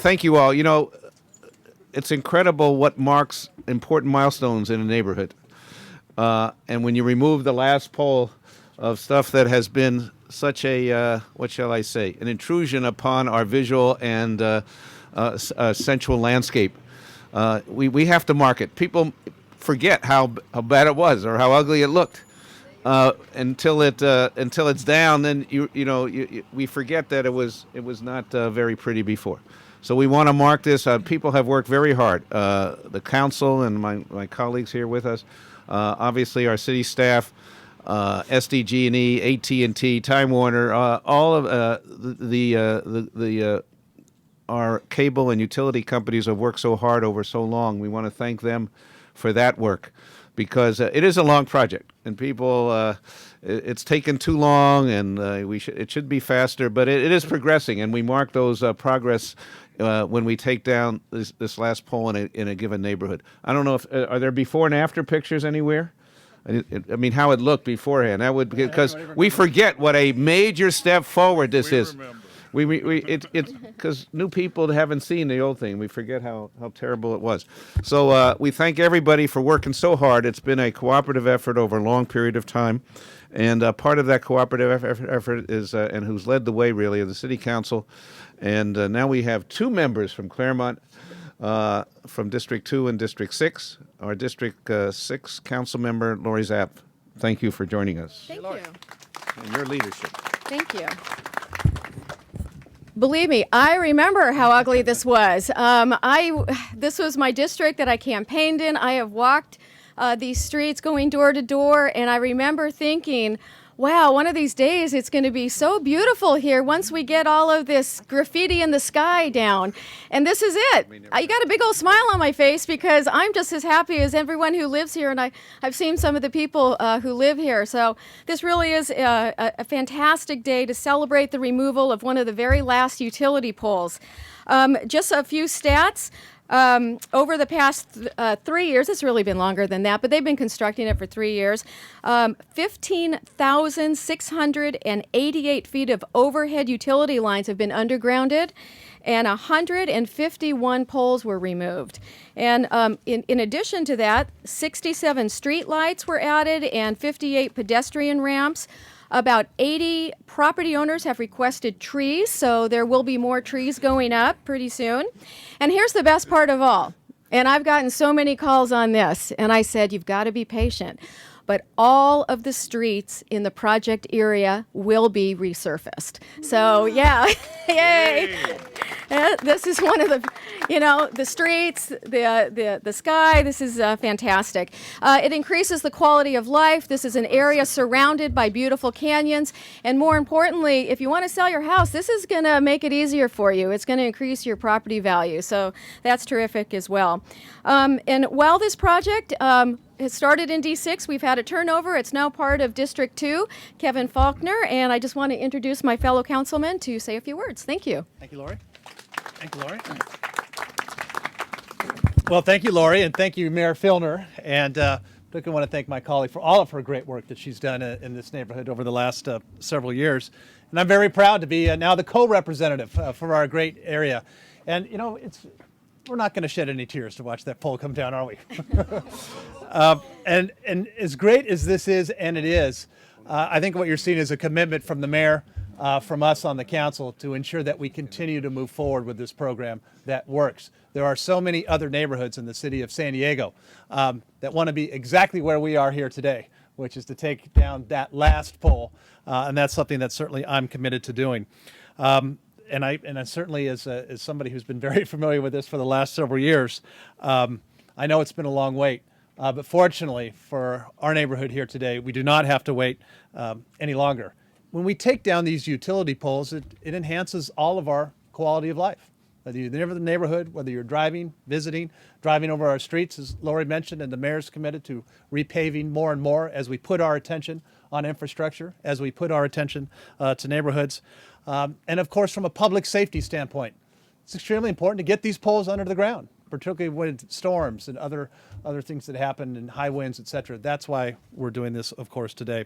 thank you all. You know, it's incredible what marks important milestones in a neighborhood. And when you remove the last pole of stuff that has been such a, what shall I say, an intrusion upon our visual and sensual landscape, we have to mark it. People forget how bad it was or how ugly it looked. Until it's down, then we forget that it was not very pretty before. So we want to mark this. People have worked very hard. The council and my colleagues here with us, obviously our city staff, SDG&E, AT&T, Time Warner, all of our cable and utility companies have worked so hard over so long. We want to thank them for that work, because it is a long project, and people, it's taken too long, and it should be faster, but it is progressing, and we mark those progress when we take down this last pole in a given neighborhood. I don't know if are there before and after pictures anywhere? I mean, how it looked beforehand. That would, because we forget what a major step forward this is. It's because new people haven't seen the old thing. We forget how terrible it was. So we thank everybody for working so hard. It's been a cooperative effort over a long period of time, and part of that cooperative effort is and who's led the way really, is the City Council, and now we have two members from Clairemont, from District 2 and District 6. Our District 6 Council member, Lori Zapp. Thank you for joining us. Thank you. And your leadership. Thank you. Believe me, I remember how ugly this was. This was my district that I campaigned in. I have walked these streets going door to door, and I remember thinking, wow, one of these days it's going to be so beautiful here once we get all of this graffiti in the sky down. And this is it. I got a big old smile on my face because I'm just as happy as everyone who lives here, and I've seen some of the people who live here. So this really is a fantastic day to celebrate the removal of one of the very last utility poles. Just a few stats. Over the past 3 years, it's really been longer than that, but they've been constructing it for 3 years. 15,688 feet of overhead utility lines have been undergrounded, and 151 poles were removed. And in addition to that, 67 street lights were added and 58 pedestrian ramps. About 80 property owners have requested trees, so there will be more trees going up pretty soon. And here's the best part of all, and I've gotten so many calls on this, and I said, you've got to be patient. But all of the streets in the project area will be resurfaced. So yeah, yay! This is one of the, the streets, the sky. This is fantastic. It increases the quality of life. This is an area surrounded by beautiful canyons. And more importantly, if you want to sell your house, this is going to make it easier for you. It's going to increase your property value. So that's terrific as well. And while this project it started in D6. We've had a turnover. It's now part of District 2, Kevin Faulkner, and I just want to introduce my fellow councilmen to say a few words. Thank you. Thank you, Lori. Thank you, Lori. Well, thank you, Lori, and thank you, Mayor Filner. And particularly want to thank my colleague for all of her great work that she's done in this neighborhood over the last several years. And I'm very proud to be now the co-representative for our great area. And, we're not going to shed any tears to watch that pole come down, are we? And as great as this is, and it is, I think what you're seeing is a commitment from the mayor, from us on the council, to ensure that we continue to move forward with this program that works. There are so many other neighborhoods in the city of San Diego that want to be exactly where we are here today, which is to take down that last pole, and that's something that certainly I'm committed to doing. And I certainly, as somebody who's been very familiar with this for the last several years, I know it's been a long wait. But fortunately for our neighborhood here today, we do not have to wait any longer. When we take down these utility poles, it enhances all of our quality of life. Whether you live in the neighborhood, whether you're driving, visiting, driving over our streets, as Lori mentioned, and the mayor's committed to repaving more and more as we put our attention on infrastructure, as we put our attention to neighborhoods. And of course, from a public safety standpoint, it's extremely important to get these poles under the ground. particularly with storms and other things that happen and high winds, et cetera. That's why we're doing this, of course, today.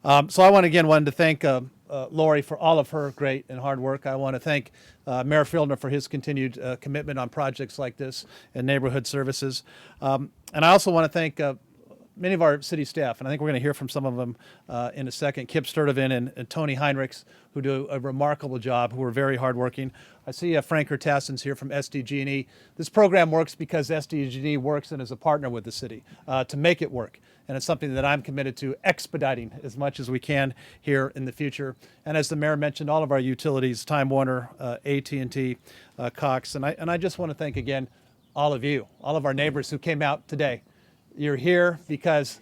So I wanted to thank Lori for all of her great and hard work. I want to thank Mayor Fieldner for his continued commitment on projects like this and neighborhood services. And I also want to thank many of our city staff, and I think we're going to hear from some of them in a second. Kip Sturdivant and Tony Heinrichs, who do a remarkable job, who are very hardworking. I see Frank Hertassen's here from SDG&E. This program works because SDG&E works and is a partner with the city to make it work. And it's something that I'm committed to expediting as much as we can here in the future. And as the mayor mentioned, all of our utilities, Time Warner, AT&T, Cox, and I just want to thank again all of you, all of our neighbors who came out today. You're here because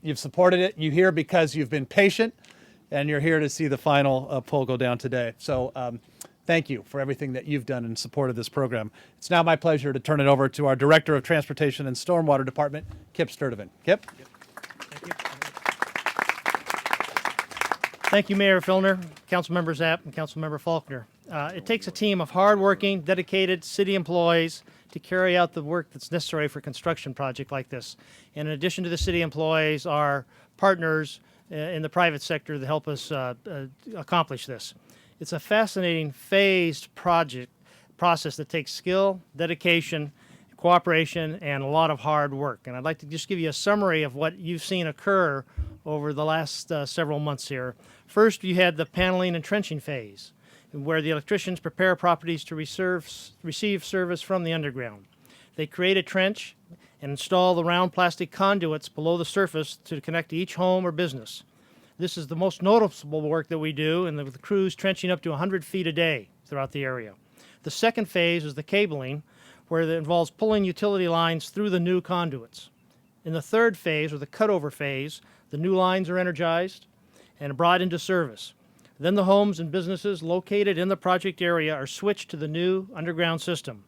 you've supported it. You're here because you've been patient, and you're here to see the final poll go down today. So thank you for everything that you've done in support of this program. It's now my pleasure to turn it over to our Director of Transportation and Stormwater Department, Kip Sturdivant. Kip? Thank you. Thank you, Mayor Fillner, Councilmember Zapp, and Councilmember Faulkner. It takes a team of hardworking, dedicated city employees to carry out the work that's necessary for a construction project like this. And in addition to the city employees, our partners in the private sector that help us accomplish this. It's a fascinating phased process that takes skill, dedication, cooperation, and a lot of hard work. And I'd like to just give you a summary of what you've seen occur over the last several months here. First, you had the paneling and trenching phase, where the electricians prepare properties to receive service from the underground. They create a trench and install the round plastic conduits below the surface to connect to each home or business. This is the most noticeable work that we do, and the crews trenching up to 100 feet a day throughout the area. The second phase is the cabling, where it involves pulling utility lines through the new conduits. In the third phase, or the cutover phase, the new lines are energized and brought into service. Then the homes and businesses located in the project area are switched to the new underground system.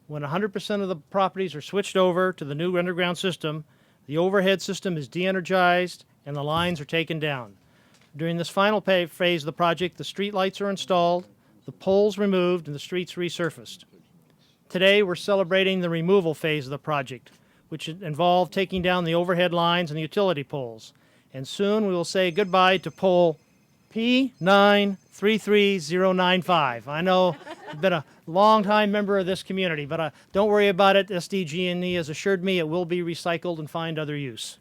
When 100% of the properties are switched over to the new underground system, the overhead system is de-energized and the lines are taken down. During this final phase of the project, the street lights are installed, the poles removed, and the streets resurfaced. Today, we're celebrating the removal phase of the project, which involved taking down the overhead lines and the utility poles. And soon we will say goodbye to pole P933095. I know you've been a long-time member of this community, but don't worry about it. SDG&E has assured me it will be recycled and find other use.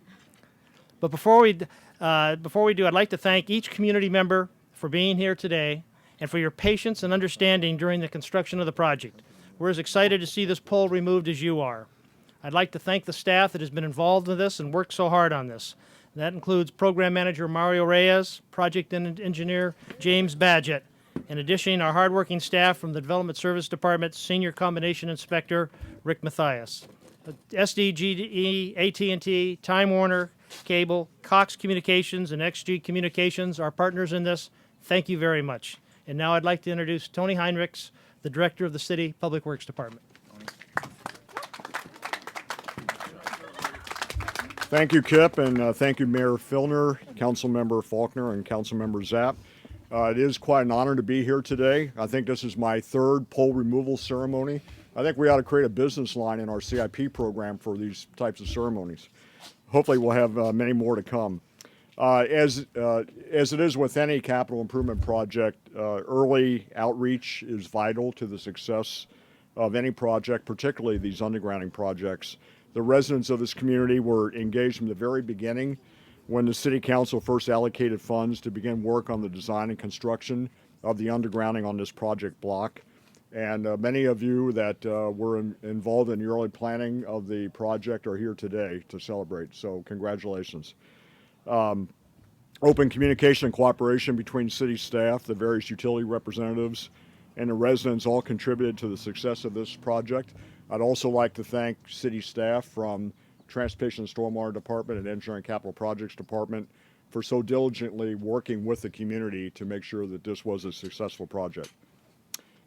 But before we do, I'd like to thank each community member for being here today and for your patience and understanding during the construction of the project. We're as excited to see this pole removed as you are. I'd like to thank the staff that has been involved in this and worked so hard on this. That includes Program Manager Mario Reyes, Project Engineer James Badgett. In addition, our hardworking staff from the Development Service Department, Senior Combination Inspector Rick Mathias. SDG&E, AT&T, Time Warner, Cable, Cox Communications, and XG Communications, our partners in this, thank you very much. And now I'd like to introduce Tony Heinrichs, the Director of the City Public Works Department. Thank you, Kip, and thank you, Mayor Fillner, Councilmember Faulkner, and Councilmember Zapp. It is quite an honor to be here today. I think this is my third pole removal ceremony. I think we ought to create a business line in our CIP program for these types of ceremonies. Hopefully we'll have many more to come. As it is with any capital improvement project, early outreach is vital to the success of any project, particularly these undergrounding projects. The residents of this community were engaged from the very beginning when the City Council first allocated funds to begin work on the design and construction of the undergrounding on this project block. And many of you that were involved in the early planning of the project are here today to celebrate, so congratulations. Open communication and cooperation between city staff, the various utility representatives, and the residents all contributed to the success of this project. I'd also like to thank city staff from Transportation and Stormwater Department and Engineering Capital Projects Department for so diligently working with the community to make sure that this was a successful project.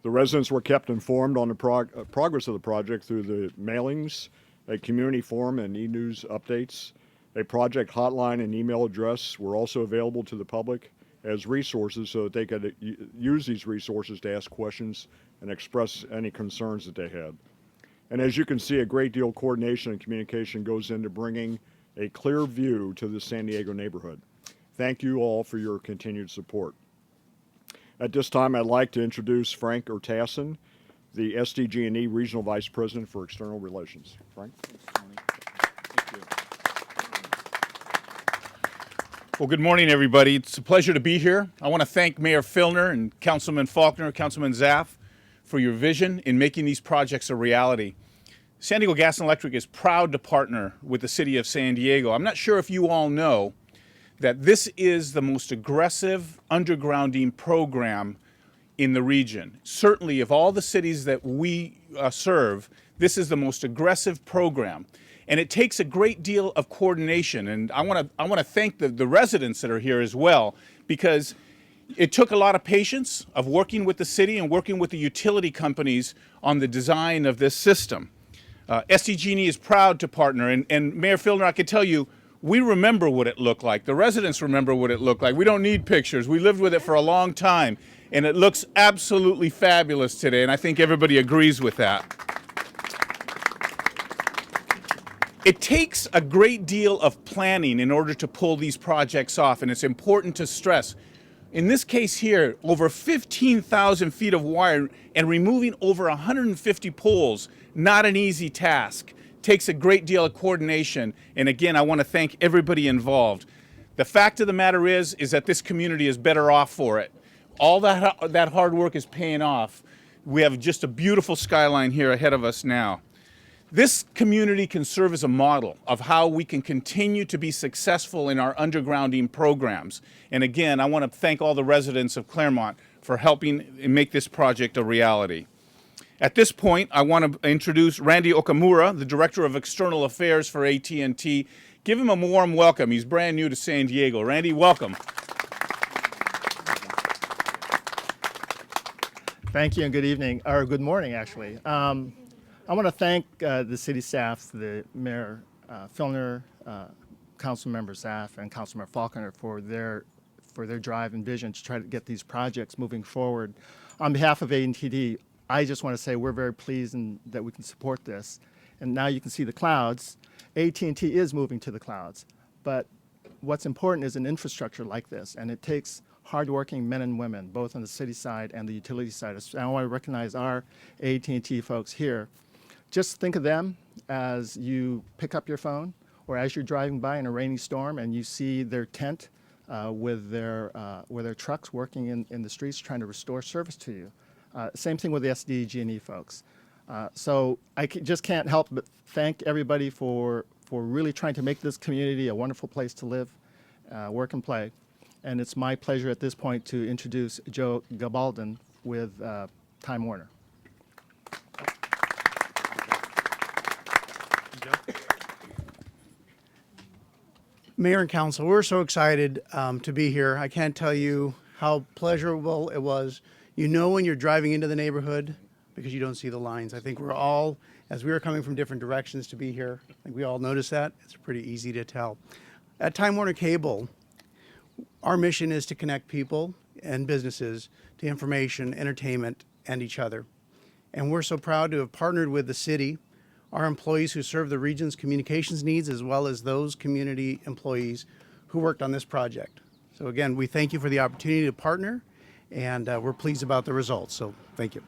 The residents were kept informed on the progress of the project through the mailings, a community forum, and e-news updates. A project hotline and email address were also available to the public as resources so that they could use these resources to ask questions and express any concerns that they had. And as you can see, a great deal of coordination and communication goes into bringing a clear view to the San Diego neighborhood. Thank you all for your continued support. At this time, I'd like to introduce Frank Urtasun, the SDG&E Regional Vice President for External Relations. Frank? Well, good morning, everybody. It's a pleasure to be here. I want to thank Mayor Filner and Councilman Faulkner, Councilman Zaff, for your vision in making these projects a reality. San Diego Gas and Electric is proud to partner with the City of San Diego. I'm not sure if you all know that this is the most aggressive undergrounding program in the region. Certainly, of all the cities that we serve, this is the most aggressive program. And it takes a great deal of coordination. And I want to thank the residents that are here as well, because it took a lot of patience of working with the city and working with the utility companies on the design of this system. SDG&E is proud to partner. And Mayor Filner, I can tell you, we remember what it looked like. The residents remember what it looked like. We don't need pictures. We lived with it for a long time. And it looks absolutely fabulous today. And I think everybody agrees with that. It takes a great deal of planning in order to pull these projects off, and it's important to stress. In this case here, over 15,000 feet of wire and removing over 150 poles, not an easy task. Takes a great deal of coordination, and again, I want to thank everybody involved. The fact of the matter is that this community is better off for it. All that hard work is paying off. We have just a beautiful skyline here ahead of us now. This community can serve as a model of how we can continue to be successful in our undergrounding programs. And again, I want to thank all the residents of Clairemont for helping make this project a reality. At this point, I want to introduce Randy Okamura, the Director of External Affairs for AT&T. Give him a warm welcome. He's brand new to San Diego. Randy, welcome. Thank you and good evening, or good morning, actually. I want to thank the city staff, the Mayor Filner, Councilmember Zaff, and Councilmember Faulkner for their drive and vision to try to get these projects moving forward. On behalf of AT&T, I just want to say we're very pleased that we can support this. And now you can see the clouds. AT&T is moving to the clouds, but what's important is an infrastructure like this, and it takes hardworking men and women, both on the city side and the utility side. And I want to recognize our AT&T folks here. Just think of them as you pick up your phone or as you're driving by in a rainy storm and you see their tent with their trucks working in the streets trying to restore service to you. Same thing with the SDG&E folks. So I just can't help but thank everybody for really trying to make this community a wonderful place to live, work, and play. And it's my pleasure at this point to introduce Joe Gabaldon with Time Warner. Mayor and Council, we're so excited to be here. I can't tell you how pleasurable it was. You know when you're driving into the neighborhood because you don't see the lines. I think we're all, as we were coming from different directions to be here, I think we all noticed that. It's pretty easy to tell. At Time Warner Cable, our mission is to connect people and businesses to information, entertainment, and each other. And we're so proud to have partnered with the city, our employees who serve the region's communications needs, as well as those community employees who worked on this project. So again, we thank you for the opportunity to partner, and we're pleased about the results. So thank you.